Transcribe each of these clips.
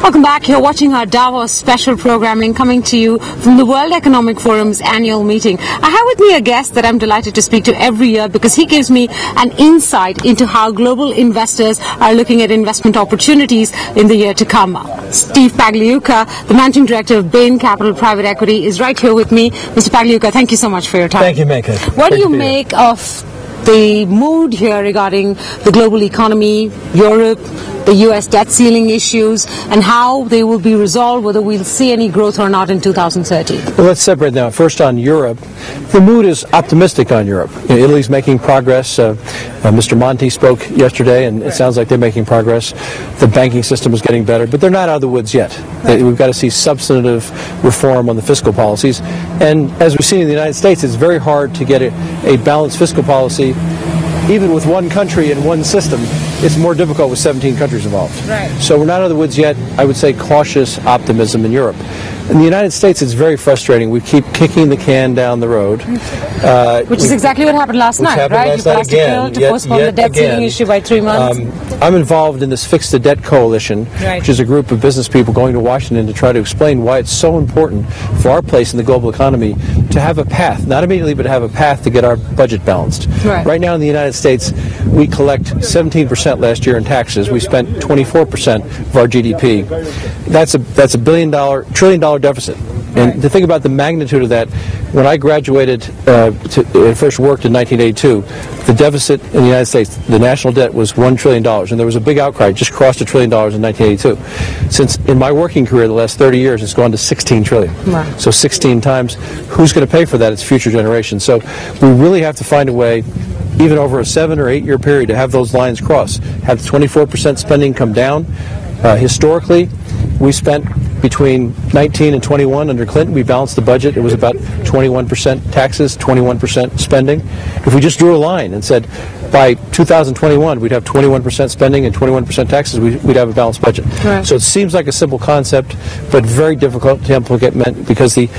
Welcome back. You're watching our Davos special programming coming to you from the World Economic Forum's annual meeting. I have with me a guest that I'm delighted to speak to every year because he gives me an insight into how global investors are looking at investment opportunities in the year to come. Steve Pagliuca, the Managing Director of Bain Capital Private Equity, is right here with me. Mr. Pagliuca, thank you so much for your time. Thank you, Menaka. What do you make of the mood here regarding the global economy, Europe, the U.S. debt ceiling issues, and how they will be resolved, whether we'll see any growth or not in 2030? Well, let's separate now. First on Europe. The mood is optimistic on Europe. Italy's making progress. Mr. Monti spoke yesterday, and it sounds like they're making progress. The banking system is getting better, but they're not out of the woods yet. We've got to see substantive reform on the fiscal policies. And as we've seen in the United States, it's very hard to get a balanced fiscal policy. Even with one country and one system, it's more difficult with 17 countries involved. Right. So we're not out of the woods yet. I would say cautious optimism in Europe. In the United States, it's very frustrating. We keep kicking the can down the road. Which is exactly what happened last night, right? You passed a bill to postpone the debt ceiling issue by 3 months. I'm involved in this Fix the Debt Coalition, which is a group of business people going to Washington to try to explain why it's so important for our place in the global economy to have a path, not immediately, but to have a path to get our budget balanced. Right now in the United States, we collect 17% last year in taxes. We spent 24% of our GDP. That's a $1 trillion deficit. And to think about the magnitude of that, when I graduated, first worked in 1982, the deficit in the United States, the national debt was $1 trillion, and there was a big outcry, just crossed $1 trillion in 1982. Since in my working career, the last 30 years, it's gone to $16 trillion. Right. So 16 times. Who's going to pay for that? It's future generations. So we really have to find a way, even over a 7 or 8 year period, to have those lines cross. Have 24% spending come down. Historically, we spent between 19 and 21 under Clinton, we balanced the budget. It was about 21% taxes, 21% spending. If we just drew a line and said by 2021 we'd have 21% spending and 21% taxes, we'd have a balanced budget. Right. So it seems like a simple concept, but very difficult to implement because the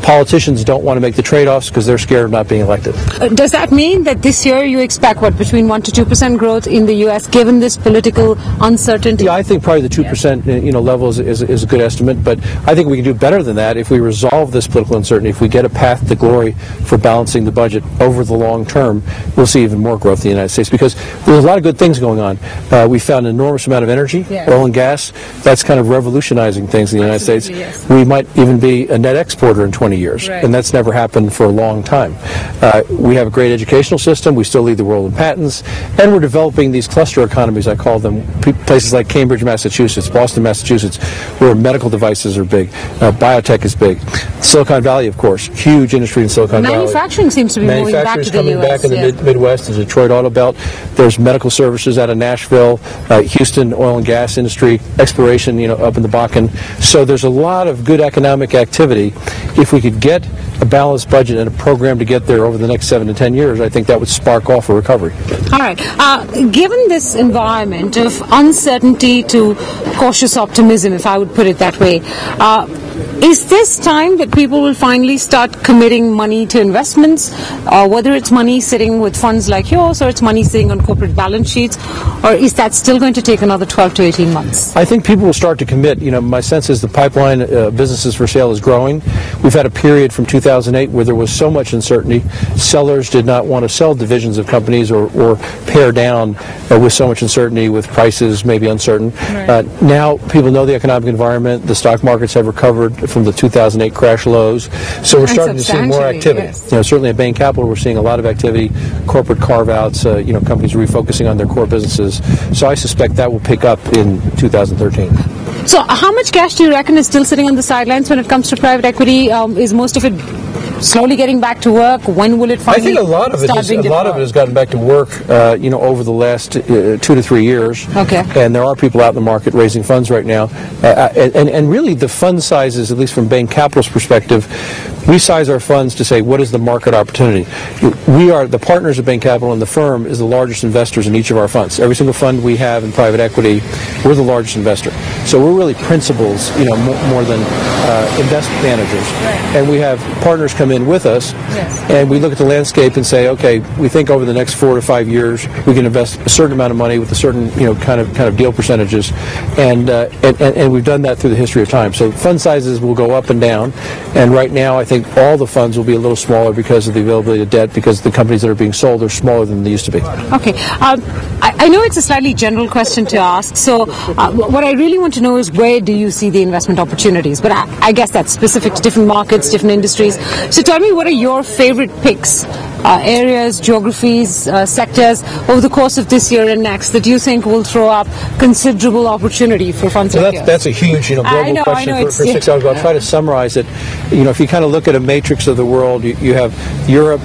politicians don't want to make the trade-offs because they're scared of not being elected. Does that mean that this year you expect, between 1 to 2% growth in the U.S., given this political uncertainty? Yeah, I think probably the 2% level is a good estimate, but I think we can do better than that if we resolve this political uncertainty. If we get a path to glory for balancing the budget over the long term, we'll see even more growth in the United States because there's a lot of good things going on. We found an enormous amount of energy, oil and gas. That's kind of revolutionizing things in the United States. Yes. We might even be a net exporter in 20 years, and that's never happened for a long time. We have a great educational system. We still lead the world in patents, and we're developing these cluster economies, I call them, places like Cambridge, Massachusetts, Boston, Massachusetts, where medical devices are big, biotech is big. Silicon Valley, of course, huge industry in Silicon Valley. Manufacturing seems to be moving back to the U.S. Manufacturing's coming back in the Midwest, the Detroit Auto Belt. There's medical services out of Nashville, Houston, oil and gas industry, exploration, up in the Bakken. So there's a lot of good economic activity. If we could get a balanced budget and a program to get there over the next 7 to 10 years, I think that would spark off a recovery. All right. Given this environment of uncertainty to cautious optimism, if I would put it that way, is this time that people will finally start committing money to investments, whether it's money sitting with funds like yours or it's money sitting on corporate balance sheets, or is that still going to take another 12 to 18 months? I think people will start to commit. My sense is the pipeline businesses for sale is growing. We've had a period from 2008 where there was so much uncertainty. Sellers did not want to sell divisions of companies or pare down with so much uncertainty with prices maybe uncertain. Right. Now people know the economic environment. The stock markets have recovered from the 2008 crash lows. So we're starting to see more activity. Yes. Certainly at Bain Capital we're seeing a lot of activity, corporate carve-outs, companies refocusing on their core businesses. So I suspect that will pick up in 2013. So how much cash do you reckon is still sitting on the sidelines when it comes to private equity? Is most of it slowly getting back to work? When will it finally? I think a lot of it has gotten back to work, over the last 2 to 3 years. Okay. And there are people out in the market raising funds right now, and really the fund sizes, at least from Bain Capital's perspective, we size our funds to say what is the market opportunity. We are the partners of Bain Capital, and the firm is the largest investors in each of our funds. Every single fund we have in private equity, we're the largest investor. So we're really principals, more than investment managers, and we have partners come in with us, and we look at the landscape and say, okay, we think over the next 4 to 5 years we can invest a certain amount of money with a certain kind of deal percentages, and we've done that through the history of time. So fund sizes will go up and down, and right now I think all the funds will be a little smaller because of the availability of debt, because the companies that are being sold are smaller than they used to be. Okay, I know it's a slightly general question to ask, so what I really want to know is, where do you see the investment opportunities? But I guess that's specific to different markets, different industries. So tell me, what are your favorite picks, areas, geographies, sectors over the course of this year and next that you think will throw up considerable opportunity for funds like yours? That's a huge global question for 6 hours. I'll try to summarize it. If you kind of look at a matrix of the world, you have Europe,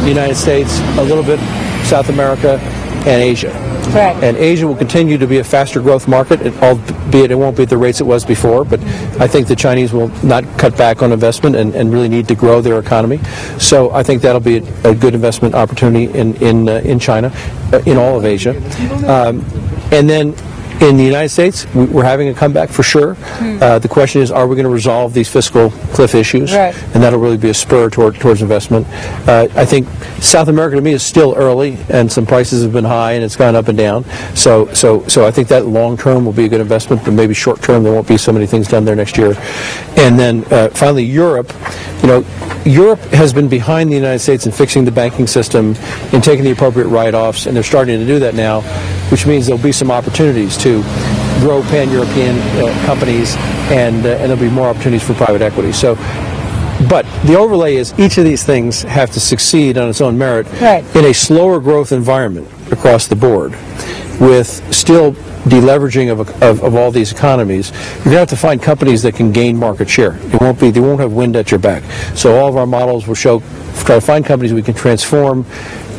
the United States, a little bit South America, and Asia. Right. And Asia will continue to be a faster growth market, albeit it won't be at the rates it was before, but I think the Chinese will not cut back on investment and really need to grow their economy. So I think that'll be a good investment opportunity in China, in all of Asia. And then in the United States, we're having a comeback for sure. The question is, are we going to resolve these fiscal cliff issues? Right. And that'll really be a spur towards investment. I think South America to me is still early, and some prices have been high, and it's gone up and down. So I think that long term will be a good investment, but maybe short term there won't be so many things done there next year. And then finally, Europe. Europe has been behind the United States in fixing the banking system and taking the appropriate write-offs, and they're starting to do that now, which means there'll be some opportunities to grow pan-European companies, and there'll be more opportunities for private equity. So, but the overlay is each of these things have to succeed on its own merit in a slower growth environment across the board, with still deleveraging of all these economies. You're going to have to find companies that can gain market share. They won't have wind at your back. So all of our models will try to find companies we can transform,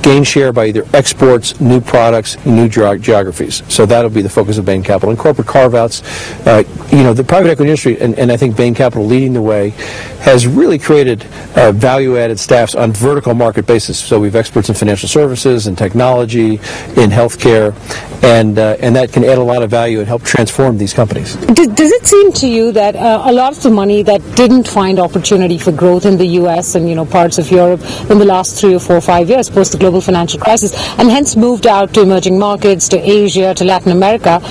gain share by either exports, new products, new geographies. So that'll be the focus of Bain Capital. And corporate carve-outs, the private equity industry, and I think Bain Capital leading the way, has really created value-added staffs on vertical market basis. So we have experts in financial services and technology, in healthcare, and that can add a lot of value and help transform these companies. Does it seem to you that a lot of the money that didn't find opportunity for growth in the U.S. and parts of Europe in the last 3 or 4 or 5 years post the global financial crisis, and hence moved out to emerging markets, to Asia, to Latin America,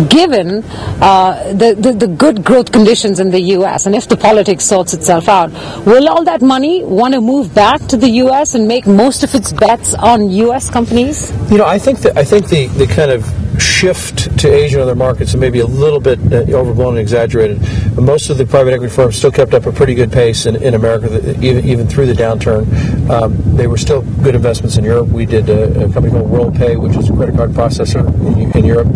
given the good growth conditions in the U.S., and if the politics sorts itself out, will all that money want to move back to the U.S. and make most of its bets on U.S. companies? I think the kind of shift to Asia and other markets is maybe a little bit overblown and exaggerated. Most of the private equity firms still kept up a pretty good pace in America, even through the downturn. They were still good investments in Europe. We did a company called WorldPay, which is a credit card processor in Europe.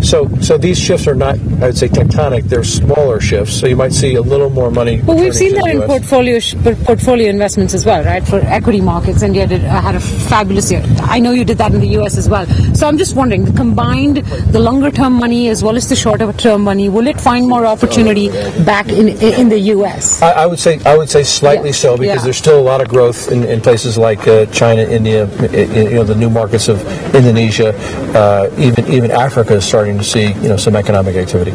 So these shifts are not, I would say, tectonic. They're smaller shifts. So you might see a little more money. Well, we've seen that in portfolio investments as well, right? For equity markets, India had a fabulous year. I know you did that in the U.S. as well. So I'm just wondering, the longer-term money as well as the shorter-term money, will it find more opportunity back in the U.S.? I would say slightly so, because there's still a lot of growth in places like China, India, the new markets of Indonesia, even Africa is starting to see some economic activity.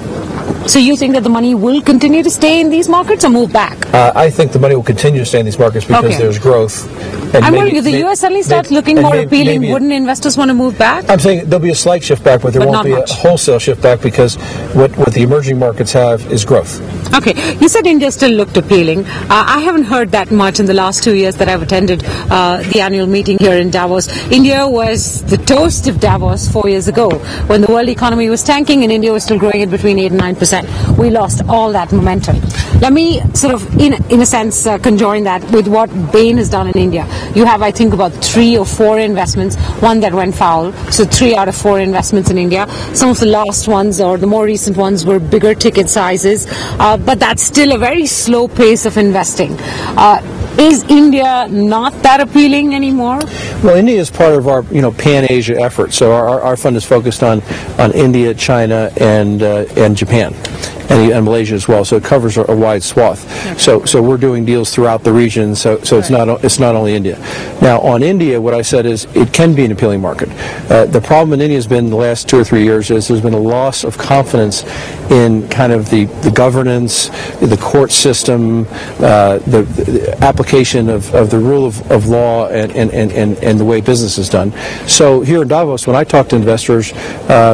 So you think that the money will continue to stay in these markets or move back? I think the money will continue to stay in these markets because there's growth. And I'm wondering, if the U.S. suddenly starts looking more appealing, wouldn't investors want to move back? I'm saying there'll be a slight shift back, but there won't be a wholesale shift back, because what the emerging markets have is growth. Okay. You said India still looked appealing. I haven't heard that much in the last 2 years that I've attended the annual meeting here in Davos. India was the toast of Davos 4 years ago, when the world economy was tanking and India was still growing at between 8 and 9%. We lost all that momentum. Let me sort of, in a sense, conjoin that with what Bain has done in India. You have, I think, about 3 or 4 investments, one that went foul, so 3 out of 4 investments in India. Some of the last ones, or the more recent ones, were bigger ticket sizes, but that's still a very slow pace of investing. Is India not that appealing anymore? Well, India is part of our Pan-Asia effort. So our fund is focused on India, China, and Japan. and Malaysia as well. So it covers a wide swath. Okay. So we're doing deals throughout the region. So it's not only India. Now on India, what I said is it can be an appealing market. The problem in India has been the last 2 or 3 years is there's been a loss of confidence in kind of the governance, the court system, the application of the rule of law and the way business is done. So here in Davos, when I talk to investors,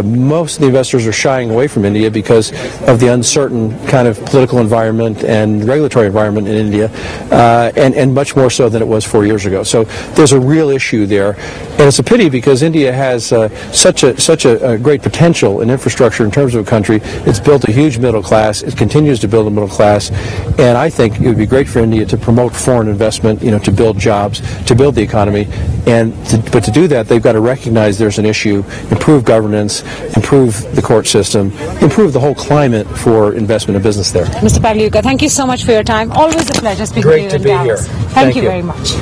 most of the investors are shying away from India because of the uncertain kind of political environment and regulatory environment in India, and much more so than it was 4 years ago. So there's a real issue there, and it's a pity because India has such a great potential in infrastructure in terms of a country. It's built a huge middle class. It continues to build a middle class, and I think it would be great for India to promote foreign investment, to build jobs, to build the economy, but to do that, they've got to recognize there's an issue, improve governance, improve the court system, improve the whole climate for investment and business there. Mr. Pagliuca, thank you so much for your time. Always a pleasure speaking to you in Davos. Here. Thank you very much.